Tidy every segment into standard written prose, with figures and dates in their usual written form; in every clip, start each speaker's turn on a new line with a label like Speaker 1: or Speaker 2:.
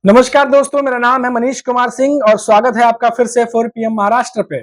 Speaker 1: नमस्कार दोस्तों, मेरा नाम है मनीष कुमार सिंह और स्वागत है आपका फिर से 4 पीएम महाराष्ट्र पे।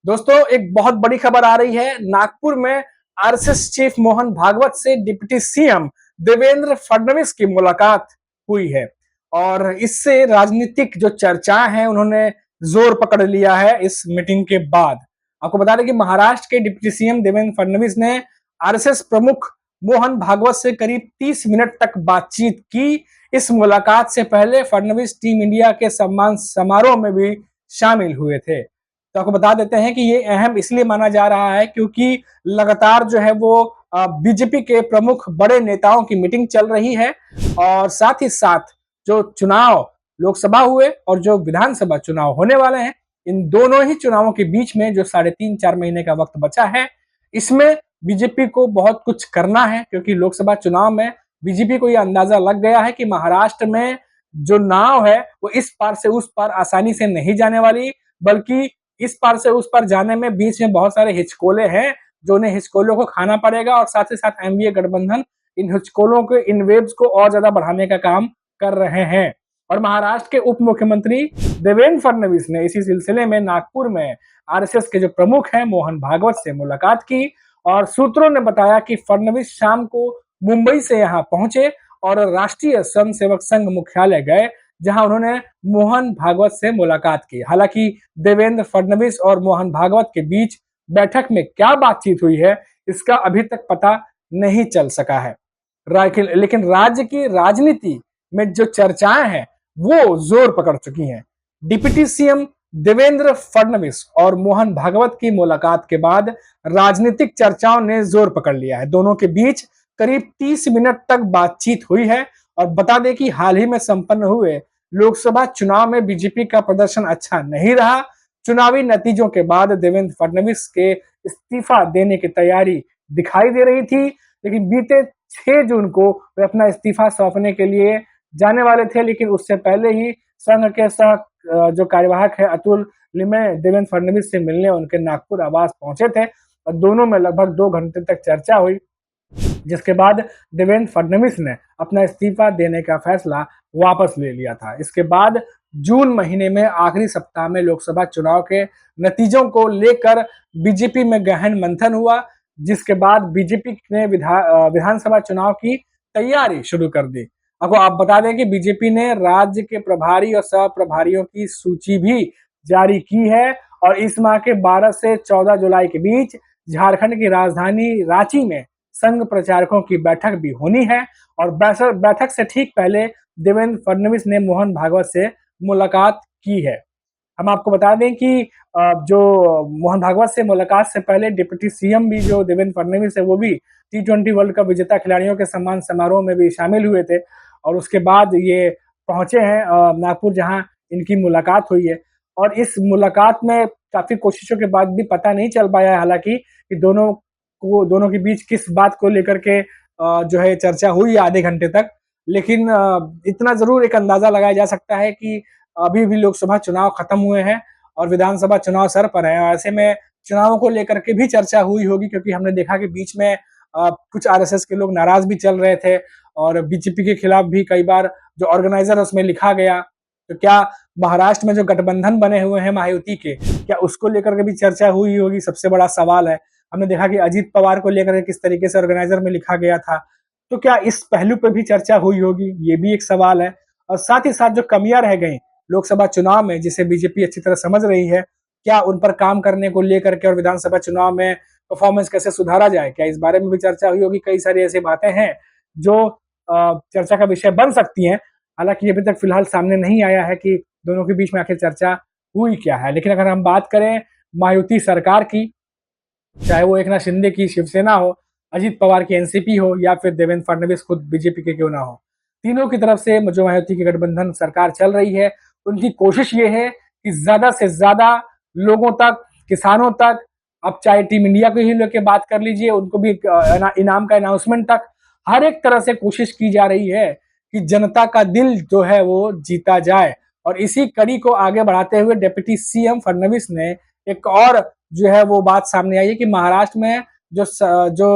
Speaker 1: दोस्तों, एक बहुत बड़ी खबर आ रही है। नागपुर में आरएसएस चीफ मोहन भागवत से डिप्टी सीएम देवेंद्र फडणवीस की मुलाकात हुई है और इससे राजनीतिक जो चर्चाएं हैं उन्होंने जोर पकड़ लिया है इस मीटिंग के बाद। आपको बता दें कि महाराष्ट्र के डिप्टी सीएम देवेंद्र फडणवीस ने आरएसएस प्रमुख मोहन भागवत से करीब 30 मिनट तक बातचीत की। इस मुलाकात से पहले फडणवीस टीम इंडिया के सम्मान समारोह में भी शामिल हुए थे। तो आपको बता देते हैं कि ये अहम इसलिए माना जा रहा है क्योंकि लगातार जो है वो बीजेपी के प्रमुख बड़े नेताओं की मीटिंग चल रही है और साथ ही साथ जो चुनाव लोकसभा हुए और जो विधानसभा चुनाव होने वाले हैं, इन दोनों ही चुनावों के बीच में जो 3.5-4 महीने का वक्त बचा है, इसमें बीजेपी को बहुत कुछ करना है क्योंकि लोकसभा चुनाव में बीजेपी को यह अंदाजा लग गया है कि महाराष्ट्र में जो नाव है वो इस पार से उस पार आसानी से नहीं जाने वाली, बल्कि इस पार से उस पार जाने में बीच में बहुत सारे हिचकोले हैं जो उन्हें हिचकोलों को खाना पड़ेगा और साथ ही साथ एनडीए गठबंधन इन हिचकोलों के इन वेव्स को और ज्यादा बढ़ाने का काम कर रहे हैं। और महाराष्ट्र के उप मुख्यमंत्री देवेंद्र फडणवीस ने इसी सिलसिले में नागपुर में आरएसएस के जो प्रमुख हैं मोहन भागवत से मुलाकात की और सूत्रों ने बताया कि फडणवीस शाम को मुंबई से यहाँ पहुंचे और राष्ट्रीय स्वयं सेवक संघ मुख्यालय गए, जहां उन्होंने मोहन भागवत से मुलाकात की। हालांकि देवेंद्र फडणवीस और मोहन भागवत के बीच बैठक में क्या बातचीत हुई है, इसका अभी तक पता नहीं चल सका है। लेकिन राज्य की राजनीति में जो चर्चाएं हैं वो जोर पकड़ चुकी हैं। डिप्टी सीएम देवेंद्र फडणवीस और मोहन भागवत की मुलाकात के बाद राजनीतिक चर्चाओं ने जोर पकड़ लिया है। दोनों के बीच करीब 30 मिनट तक बातचीत हुई है और बता दें कि हाल ही में संपन्न हुए लोकसभा चुनाव में बीजेपी का प्रदर्शन अच्छा नहीं रहा। चुनावी नतीजों के बाद देवेंद्र फडणवीस के इस्तीफा देने की तैयारी दिखाई दे रही थी, लेकिन बीते 6 जून को वे अपना इस्तीफा सौंपने के लिए जाने वाले थे, लेकिन उससे पहले ही संघ के सह जो कार्यवाहक है अतुल लिमे देवेंद्र फडणवीस से मिलने उनके नागपुर आवास पहुंचे थे और दोनों में लगभग 2 घंटे तक चर्चा हुई, जिसके बाद देवेंद्र फडणवीस ने अपना इस्तीफा देने का फैसला वापस ले लिया था। इसके बाद जून महीने में आखिरी सप्ताह में लोकसभा चुनाव के नतीजों को लेकर बीजेपी में गहन मंथन हुआ, जिसके बाद बीजेपी ने विधानसभा चुनाव की तैयारी शुरू कर दी। आपको आप बता दें कि बीजेपी ने राज्य के प्रभारी और सह प्रभारियों की सूची भी जारी की है और इस माह के 12 से 14 जुलाई के बीच झारखंड की राजधानी रांची में संघ प्रचारकों की बैठक भी होनी है और बैठक से ठीक पहले देवेंद्र फडणवीस ने मोहन भागवत से मुलाकात की है। हम आपको बता दें कि जो मोहन भागवत से मुलाकात से पहले डिप्टी सीएम भी जो देवेंद्र फडणवीस है वो भी T20 वर्ल्ड कप विजेता खिलाड़ियों के सम्मान समारोह में भी शामिल हुए थे और उसके बाद ये पहुंचे हैं नागपुर, जहां इनकी मुलाकात हुई है। और इस मुलाकात में काफी कोशिशों के बाद भी पता नहीं चल पाया है हालांकि कि दोनों के बीच किस बात को लेकर के जो है चर्चा हुई आधे घंटे तक, लेकिन इतना जरूर एक अंदाजा लगाया जा सकता है कि अभी भी लोकसभा चुनाव खत्म हुए हैं और विधानसभा चुनाव सर पर है। ऐसे में चुनावों को लेकर के भी चर्चा हुई होगी क्योंकि हमने देखा कि बीच में कुछ आरएसएस के लोग नाराज भी चल रहे थे और बीजेपी के खिलाफ भी कई बार जो ऑर्गेनाइजर उसमें लिखा गया। तो क्या महाराष्ट्र में जो गठबंधन बने हुए हैं महायुति के, क्या उसको लेकर के भी चर्चा हुई होगी, सबसे बड़ा सवाल है। हमने देखा कि अजीत पवार को लेकर किस तरीके से ऑर्गेनाइजर में लिखा गया था, तो क्या इस पहलू पर भी चर्चा हुई होगी, ये भी एक सवाल है। और साथ ही साथ जो कमियां रह गई लोकसभा चुनाव में जिसे बीजेपी अच्छी तरह समझ रही है, क्या उन पर काम करने को लेकर के और विधानसभा चुनाव में परफॉर्मेंस कैसे सुधारा जाए, क्या इस बारे में भी चर्चा हुई होगी। कई सारी ऐसी बातें हैं जो चर्चा का विषय बन सकती हैं। हालांकि अभी तक फिलहाल सामने नहीं आया है कि दोनों के बीच में आखिर चर्चा हुई क्या है। लेकिन अगर हम बात करें महायुति सरकार की, चाहे वो एकनाथ शिंदे की शिवसेना हो, अजीत पवार की एनसीपी हो या फिर देवेंद्र फडणवीस खुद बीजेपी के क्यों ना हो, तीनों की तरफ से जो महायुति की गठबंधन सरकार चल रही है, उनकी कोशिश ये है कि ज्यादा से ज्यादा लोगों तक, किसानों तक, अब चाहे टीम इंडिया को ही लेकर बात कर लीजिए, उनको भी इनाम का अनाउंसमेंट तक, हर एक तरह से कोशिश की जा रही है कि जनता का दिल जो है वो जीता जाए। और इसी कड़ी को आगे बढ़ाते हुए डिप्टी सीएम फडणवीस ने एक और जो है वो बात सामने आई है कि महाराष्ट्र में जो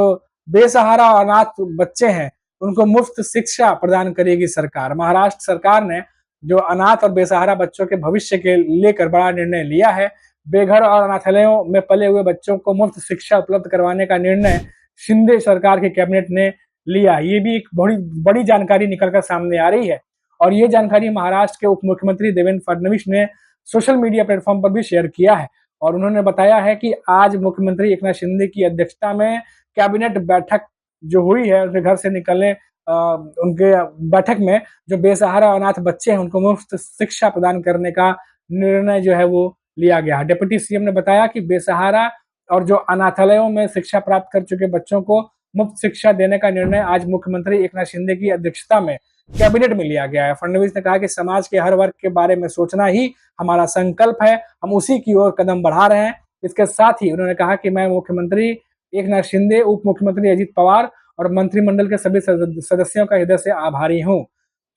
Speaker 1: बेसहारा अनाथ बच्चे हैं उनको मुफ्त शिक्षा प्रदान करेगी सरकार। महाराष्ट्र सरकार ने जो अनाथ और बेसहारा बच्चों के भविष्य के लेकर बड़ा निर्णय लिया है। बेघर और अनाथालयों में पले हुए बच्चों को मुफ्त शिक्षा उपलब्ध करवाने का निर्णय शिंदे सरकार के कैबिनेट ने लिया। ये भी एक बड़ी बड़ी जानकारी निकलकर सामने आ रही है और ये जानकारी महाराष्ट्र के उप मुख्यमंत्री देवेंद्र फडणवीस ने सोशल मीडिया प्लेटफॉर्म पर भी शेयर किया है और उन्होंने बताया है कि आज मुख्यमंत्री एकनाथ शिंदे की अध्यक्षता में कैबिनेट बैठक जो हुई है, उनके घर से निकलने उनके बैठक में जो बेसहारा अनाथ बच्चे हैं उनको मुफ्त शिक्षा प्रदान करने का निर्णय जो है वो लिया गया है। डिप्टी सीएम ने बताया कि बेसहारा और जो अनाथालयों में शिक्षा प्राप्त कर चुके बच्चों को मुफ्त शिक्षा देने का निर्णय आज मुख्यमंत्री एकनाथ शिंदे की अध्यक्षता में कैबिनेट में लिया गया है। फडणवीस ने कहा कि समाज के हर वर्ग के बारे में सोचना ही हमारा संकल्प है, हम उसी की ओर कदम बढ़ा रहे हैं। इसके साथ ही उन्होंने कहा कि मैं मुख्यमंत्री एकनाथ शिंदे, उप मुख्यमंत्री अजित पवार और मंत्रिमंडल के सभी सदस्यों का हृदय से आभारी हूँ।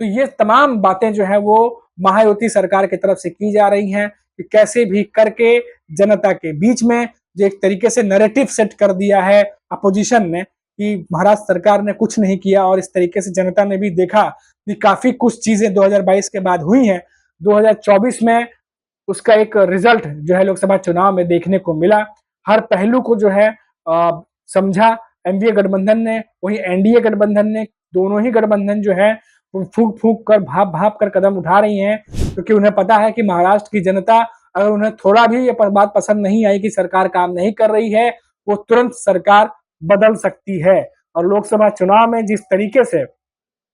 Speaker 1: तो ये तमाम बातें जो है वो महायुति सरकार की तरफ से की जा रही हैं कि कैसे भी करके जनता के बीच में जो एक तरीके से नैरेटिव सेट कर दिया है अपोजिशन ने कि महाराष्ट्र सरकार ने कुछ नहीं किया और इस तरीके से जनता ने भी देखा कि काफी कुछ चीजें 2022 के बाद हुई हैं। 2024 में उसका एक रिजल्ट जो है लोकसभा चुनाव में देखने को मिला। हर पहलू को जो है समझा एनडीए गठबंधन ने, वही एनडीए गठबंधन ने, दोनों ही गठबंधन जो है फूक फूक कर भाप भाप कर कदम उठा रही हैं क्योंकि उन्हें पता है कि महाराष्ट्र की जनता अगर उन्हें थोड़ा भी ये बात पसंद नहीं आई कि सरकार काम नहीं कर रही है, वो तुरंत सरकार बदल सकती है। और लोकसभा चुनाव में जिस तरीके से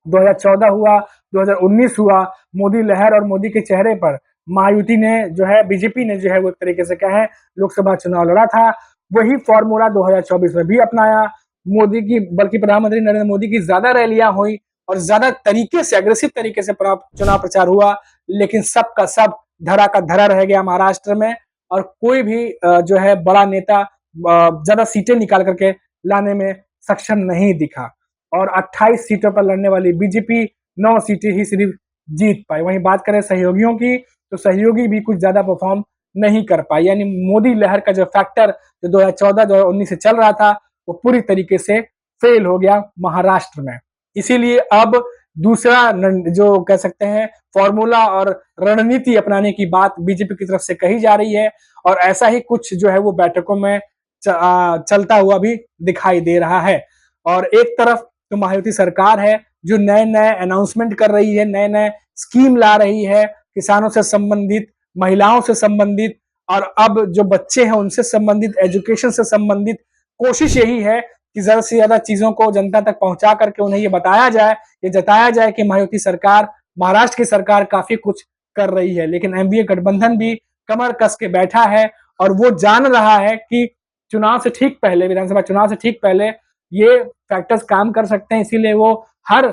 Speaker 1: 2014 हुआ, 2019 हुआ, मोदी लहर और मोदी के चेहरे पर महायुति ने जो है, बीजेपी ने जो है वो एक तरीके से कहे लोकसभा चुनाव लड़ा था, वही फॉर्मूला 2024 में भी अपनाया। मोदी की, बल्कि प्रधानमंत्री नरेंद्र मोदी की ज्यादा रैलियां हुई और ज्यादा तरीके से, अग्रेसिव तरीके से चुनाव प्रचार हुआ, लेकिन सब का सब धरा का धरा रह गया महाराष्ट्र में और कोई भी जो है बड़ा नेता ज्यादा सीटें निकाल करके लाने में सक्षम नहीं दिखा और 28 सीटों पर लड़ने वाली बीजेपी 9 सीटें ही सिर्फ जीत पाई। वहीं बात करें सहयोगियों की, तो सहयोगी भी कुछ ज्यादा परफॉर्म नहीं कर पाई। यानी मोदी लहर का जो फैक्टर जो 2014-2019 से चल रहा था वो पूरी तरीके से फेल हो गया महाराष्ट्र में। इसीलिए अब दूसरा जो कह सकते हैं फॉर्मूला और रणनीति अपनाने की बात बीजेपी की तरफ से कही जा रही है और ऐसा ही कुछ जो है वो बैठकों में चलता हुआ भी दिखाई दे रहा है। और एक तरफ तो महायुति सरकार है जो नए नए अनाउंसमेंट कर रही है, नए नए स्कीम ला रही है, किसानों से संबंधित, महिलाओं से संबंधित और अब जो बच्चे हैं उनसे संबंधित, एजुकेशन से संबंधित। कोशिश यही है कि ज्यादा से ज्यादा चीजों को जनता तक पहुंचा करके उन्हें ये बताया जाए, ये जताया जाए कि महायुति सरकार, महाराष्ट्र की सरकार काफी कुछ कर रही है। लेकिन एनडीए गठबंधन भी कमर कस के बैठा है और वो जान रहा है कि चुनाव से ठीक पहले, विधानसभा चुनाव से ठीक पहले ये फैक्टर्स काम कर सकते हैं, इसीलिए वो हर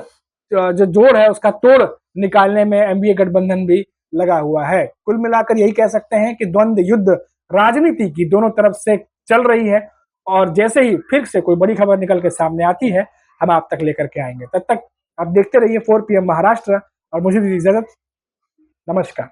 Speaker 1: जो जोड़ है उसका तोड़ निकालने में एनडीए गठबंधन भी लगा हुआ है। कुल मिलाकर यही कह सकते हैं कि द्वंद्व युद्ध राजनीति की दोनों तरफ से चल रही है और जैसे ही फिर से कोई बड़ी खबर निकल के सामने आती है हम आप तक लेकर के आएंगे। तब तक आप देखते रहिए 4 PM महाराष्ट्र और मुझे दीजिए इजाजत। नमस्कार।